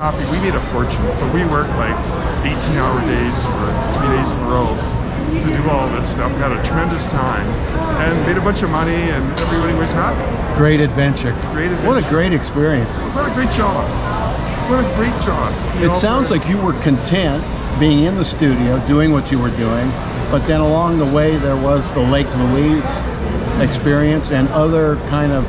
We made a fortune, but we worked like 18-hour days for 3 days in a row to do all this stuff. Had a tremendous time and made a bunch of money, and everybody was happy. Great adventure. Great adventure. What a great experience. What a great job. What a great job. It sounds like you were content being in the studio, doing what you were doing, but then along the way there was the Lake Louise experience and other kind of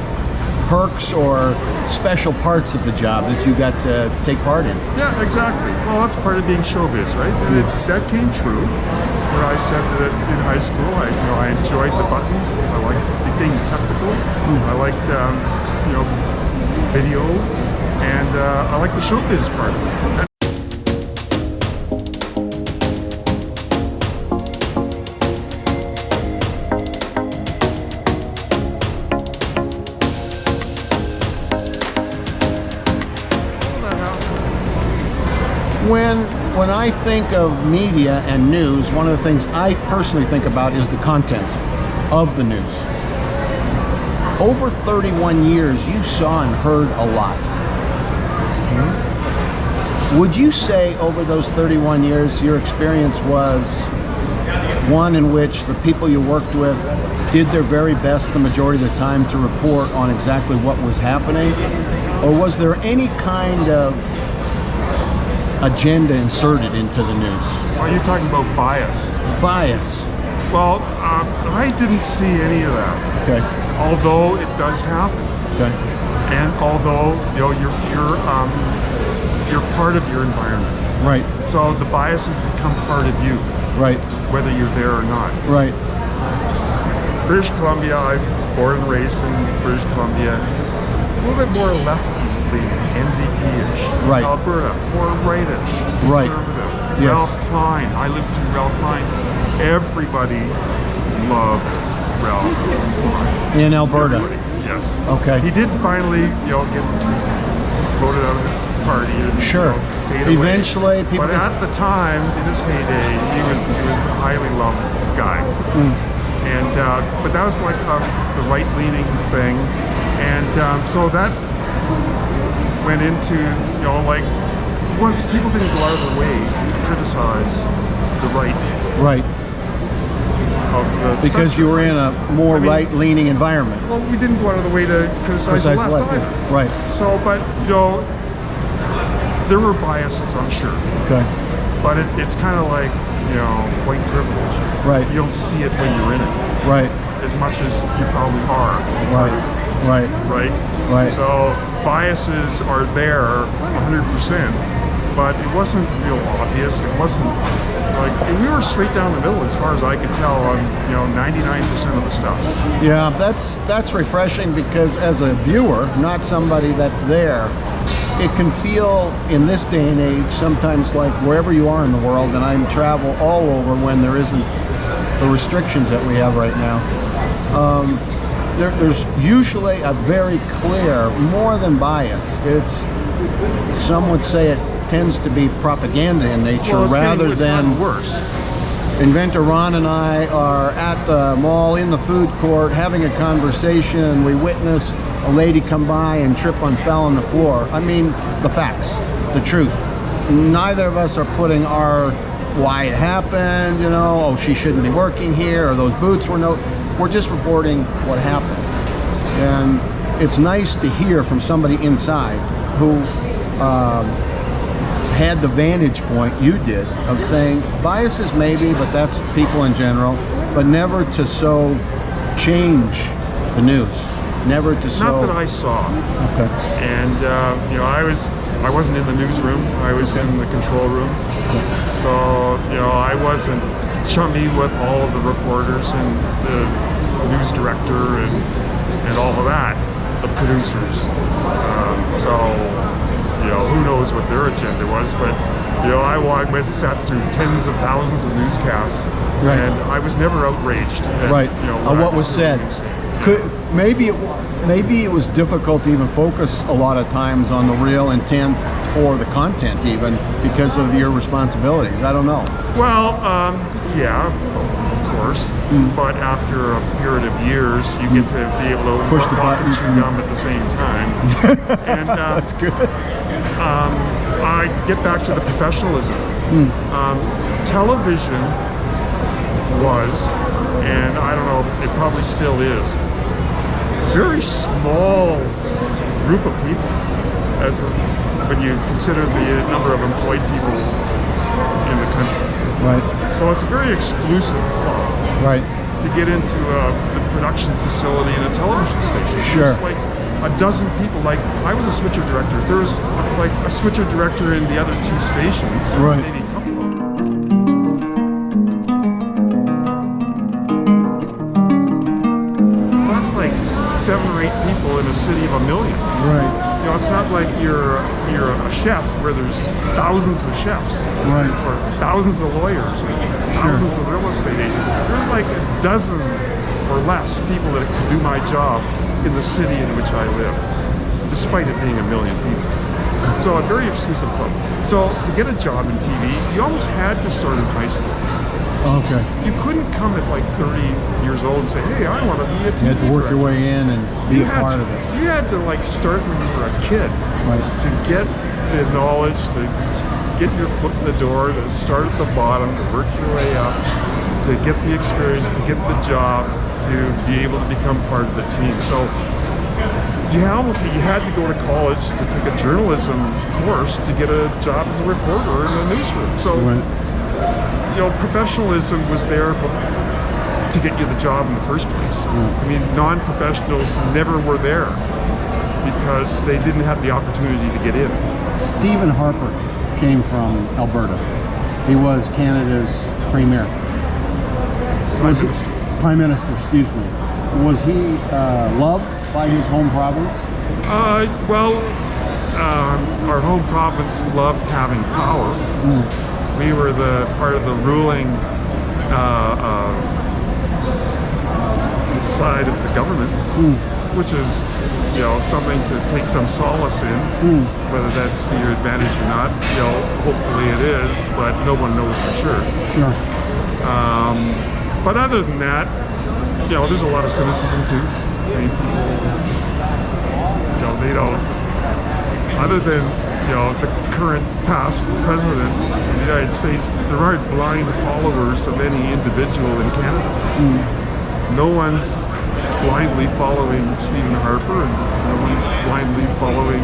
perks or special parts of the job that you got to take part in. Yeah, exactly. Well, that's part of being showbiz, right? And that came true. Where I said that in high school, I enjoyed the buttons. I liked being technical. I liked video, and I liked the showbiz part of it. When I think of media and news, one of the things I personally think about is the content of the news. Over 31 years, you saw and heard a lot. Would you say over those 31 years, your experience was one in which the people you worked with did their very best the majority of the time to report on exactly what was happening? Or was there any kind of agenda inserted into the news? Well, you're talking about bias. Bias. Well, I didn't see any of that. Okay. Although it does happen. Okay. And although you're part of your environment. Right. So the biases become part of you. Right. Whether you're there or not. Right. British Columbia, I'm born and raised in British Columbia. A little bit more left-leaning, NDP-ish. Right. Alberta, more right-ish, conservative. Yeah. Ralph Klein, I lived through Ralph Klein. Everybody loved Ralph Klein. In Alberta? Everybody. Yes. Okay. He did finally, get voted out of his party. And, sure. Fade Eventually, away. people. But at the time, in his heyday, he was a highly loved guy. And but that was like the right-leaning thing, and so that went into people didn't go out of their way to criticize the right. Right. Of the because you were in a more right-leaning environment. Well, we didn't go out of the way to criticize the left either. Yeah. Right. So, but there were biases, I'm sure. Okay. But it's kind of like white privilege. Right. You don't see it when you're in it. Right. As much as you probably are. Right. Right. Right. Right. So biases are there 100%, but it wasn't real obvious. It wasn't like we were straight down the middle as far as I could tell on 99% of the stuff. Yeah, that's refreshing, because as a viewer, not somebody that's there, it can feel in this day and age sometimes like wherever you are in the world, and I travel all over when there isn't the restrictions that we have right now. There's usually a very clear, more than bias. Some would say it tends to be propaganda in nature, rather than worse. Inventor Ron and I are at the mall in the food court having a conversation. We witnessed a lady come by and trip and fell on the floor. I mean, the facts, the truth. Neither of us are putting our why it happened, oh, she shouldn't be working here, or those boots were we're just reporting what happened. And it's nice to hear from somebody inside who had the vantage point you did of saying biases maybe, but that's people in general, but never to so change the news. Never to so. Not that I saw. Okay. And I wasn't in the newsroom. I was in the control room. So I wasn't chummy with all of the reporters and the news director and all of that, the producers. So who knows what their agenda was, but I went and sat through tens of thousands of newscasts, right. And I was never outraged at, right. What was said. Maybe it was difficult to even focus a lot of times on the real intent or the content, even because of your responsibilities. I don't know. Well, yeah, of course. But after a period of years, you get to be able to push the walk and buttons chew gum at the same time. And that's good. I get back to the professionalism. Television was, and I don't know if it probably still is, a very small group of people when you consider the number of employed people in the country. Right. So it's a very exclusive club. Right. To get into the production facility in a television station. Sure. There's like a dozen people. Like, I was a switcher director. There was like a switcher director in the other two stations. Right. Maybe a couple of them. That's like 7 or 8 people in a city of 1 million. Right. You know, it's not like you're a chef where there's thousands of chefs. Right. Or thousands of lawyers. Or thousands of real estate agents. There's like a dozen or less people that can do my job in the city in which I live, despite it being 1 million people. So a very exclusive club. So to get a job in TV, you almost had to start in high school. Okay. You couldn't come at like 30 years old and say, hey, I want to be a TV You had to work director. your way in and be a part of it. You had to like start when you were a kid. Right. To get the knowledge, to get your foot in the door, to start at the bottom, to work your way up, to get the experience, to get the job, to be able to become part of the team. So you had to go to college to take a journalism course to get a job as a reporter in the newsroom. So you know, professionalism was there to get you the job in the first place. I mean, non-professionals never were there because they didn't have the opportunity to get in. Stephen Harper came from Alberta. He was Canada's premier. Prime Minister, excuse me. Was he loved by his home province? Our home province loved having power. We were the part of the ruling side of the government, which is, you know, something to take some solace in. Whether that's to your advantage or not, you know, hopefully it is, but no one knows for sure. Sure. But other than that, you know, there's a lot of cynicism too. I mean, people, you know, they don't, other than, you know, the current past president of the United States, there aren't blind followers of any individual in Canada. No one's blindly following Stephen Harper, and no one's blindly following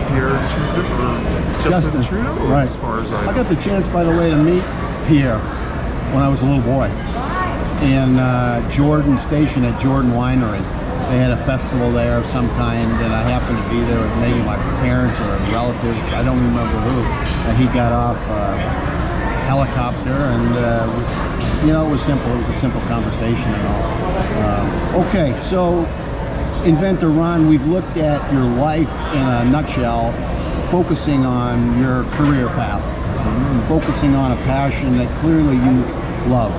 Pierre Trudeau or Justin Trudeau, right. as far as I know. I got the chance, by the way, to meet Pierre when I was a little boy in Jordan Station at Jordan Winery. They had a festival there of some kind, and I happened to be there with maybe my parents or relatives, I don't remember who, and he got off a helicopter, and you know, it was simple. It was a simple conversation and all. Okay, so Inventor Ron, we've looked at your life in a nutshell, focusing on your career path, focusing on a passion that clearly you love.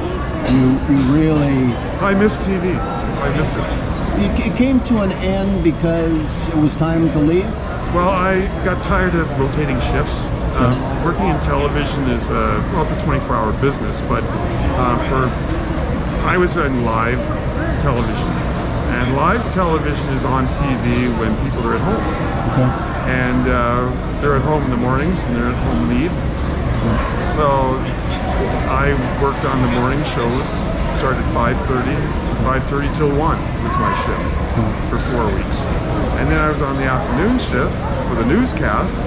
You really... I miss TV. I miss it. It came to an end because it was time to leave? Well, I got tired of rotating shifts. Working in television is it's a 24-hour business, but I was in live television, and live television is on TV when people are at home. Okay. And they're at home in the mornings and they're at home in the evenings. So I worked on the morning shows, started at 5:30 till 1 was my shift for 4 weeks. And then I was on the afternoon shift for the newscast,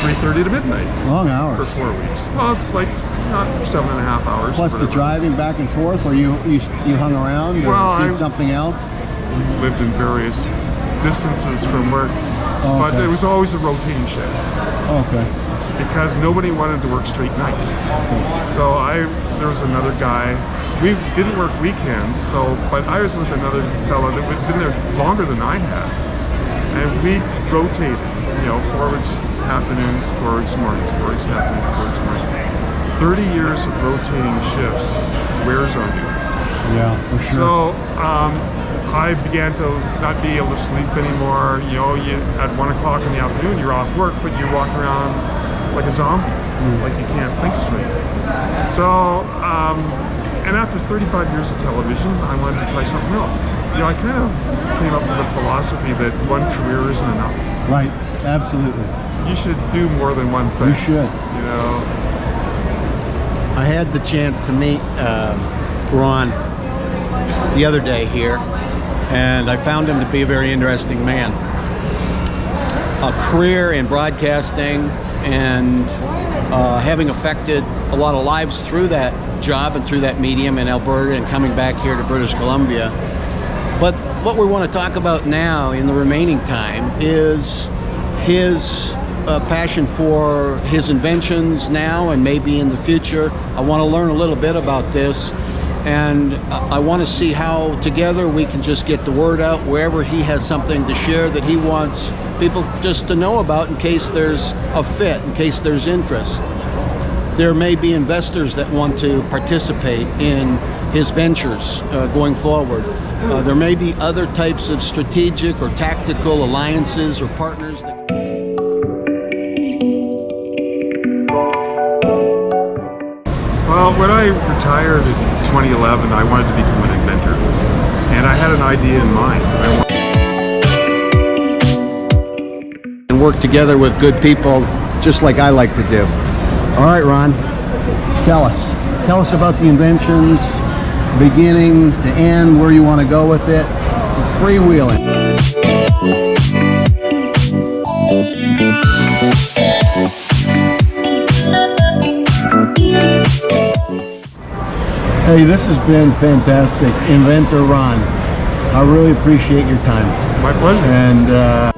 3:30 to midnight. Long hours. For 4 weeks. Well, it's like not 7.5 hours. Plus the driving back and forth, or you hung around or did something else? Lived in various distances from work. Oh, okay. But it was always a rotating shift. Okay. Because nobody wanted to work straight nights. So there was another guy. We didn't work weekends, but I was with another fellow that had been there longer than I had. And we rotated, 4 weeks afternoons, 4 weeks mornings, 4 weeks afternoons, 4 weeks mornings. 30 years of rotating shifts wears on you. Yeah, for sure. So I began to not be able to sleep anymore. At 1 o'clock in the afternoon, you're off work, but you're walking around like a zombie, like you can't think straight. So, and after 35 years of television, I wanted to try something else. I kind of came up with a philosophy that one career isn't enough. Right, absolutely. you should do more than one thing. You should. You know. I had the chance to meet Ron the other day here, and I found him to be a very interesting man. A career in broadcasting and having affected a lot of lives through that job and through that medium in Alberta and coming back here to British Columbia. But what we want to talk about now in the remaining time is his passion for his inventions now and maybe in the future. I want to learn a little bit about this, and I want to see how together we can just get the word out wherever he has something to share that he wants people just to know about in case there's a fit, in case there's interest. There may be investors that want to participate in his ventures going forward. There may be other types of strategic or tactical alliances or partners that Well, when I retired in 2011, I wanted to become an inventor, and I had an idea in mind. and work together with good people, just like I like to do. All right, Ron, tell us about the inventions, beginning to end, where you want to go with it, freewheeling. Hey, this has been fantastic. Inventor Ron, I really appreciate your time. My pleasure. And